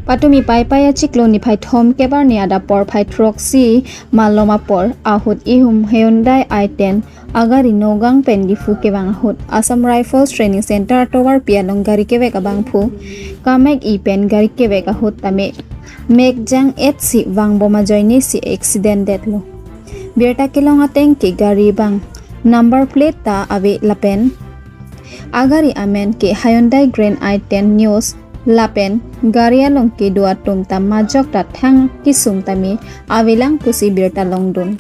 Patumi pai paya ciklon ni pai thom kebar ni ada por pai troxy maloma por ahut ihum Hyundai i10 agari nogang pen Diphu kebang ahut Assam Rifles Training Center tower pialong gari kebek abang phu kamek i pen gari kebek ahut tame mek jang etsi wang boma joini si accident detlo berta kilong ateng ke gari bang number plate ta ave lapen agari amen ke Hyundai Grand i10 Nios lapen garia long ke dua tum ta majok ta thang kisum tami avilang kusi birta long dun